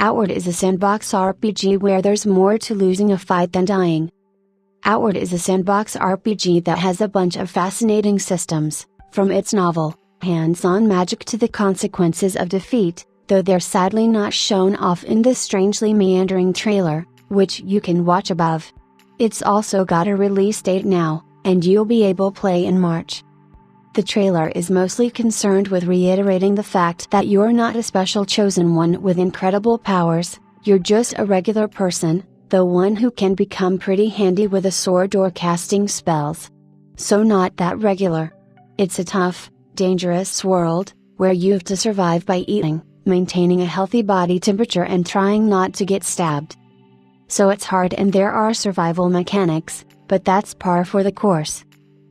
Outward is a sandbox RPG where there's more to losing a fight than dying. Outward is a sandbox RPG that has a bunch of fascinating systems, from its novel, hands-on magic to the consequences of defeat, though they're sadly not shown off in this strangely meandering trailer, which you can watch above. It's also got a release date now, and you'll be able to play in March. The trailer is mostly concerned with reiterating the fact that you're not a special chosen one with incredible powers, you're just a regular person, the one who can become pretty handy with a sword or casting spells. So not that regular. It's a tough, dangerous world, where you have to survive by eating, maintaining a healthy body temperature and trying not to get stabbed. So it's hard and there are survival mechanics, but that's par for the course.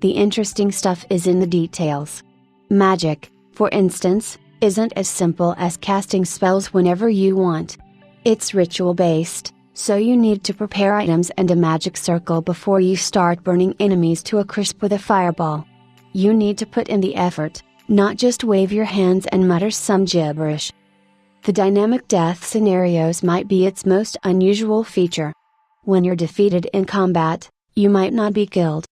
The interesting stuff is in the details. Magic, for instance, isn't as simple as casting spells whenever you want. It's ritual based, so you need to prepare items and a magic circle before you start burning enemies to a crisp with a fireball. You need to put in the effort, not just wave your hands and mutter some gibberish. The dynamic death scenarios might be its most unusual feature. When you're defeated in combat, you might not be killed.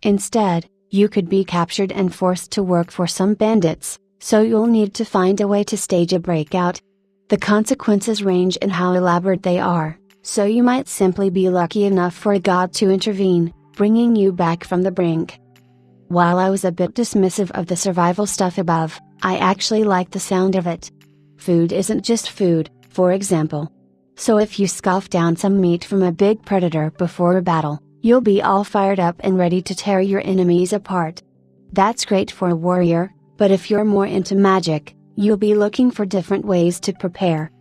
Instead, you could be captured and forced to work for some bandits, so you'll need to find a way to stage a breakout. The consequences range in how elaborate they are, so you might simply be lucky enough for a god to intervene, bringing you back from the brink. While I was a bit dismissive of the survival stuff above, I actually like the sound of it. Food isn't just food, for example. So if you scoff down some meat from a big predator before a battle, you'll be all fired up and ready to tear your enemies apart. That's great for a warrior, but if you're more into magic, you'll be looking for different ways to prepare.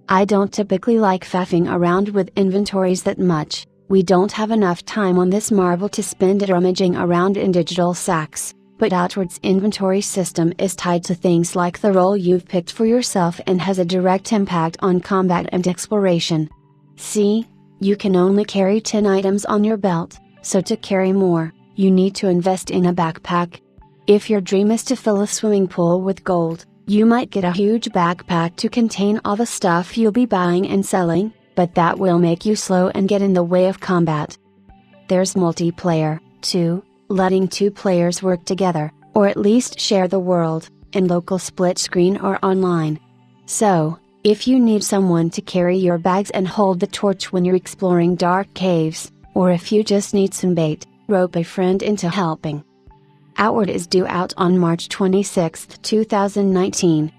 I don't typically like faffing around with inventories that much. We don't have enough time on this marble to spend it rummaging around in digital sacks, but Outward's inventory system is tied to things like the role you've picked for yourself and has a direct impact on combat and exploration. See? You can only carry 10 items on your belt, so to carry more, you need to invest in a backpack. If your dream is to fill a swimming pool with gold, you might get a huge backpack to contain all the stuff you'll be buying and selling, but that will make you slow and get in the way of combat. There's multiplayer, too, letting two players work together, or at least share the world, in local split screen or online. So, if you need someone to carry your bags and hold the torch when you're exploring dark caves, or if you just need some bait, rope a friend into helping. Outward is due out on March 26, 2019.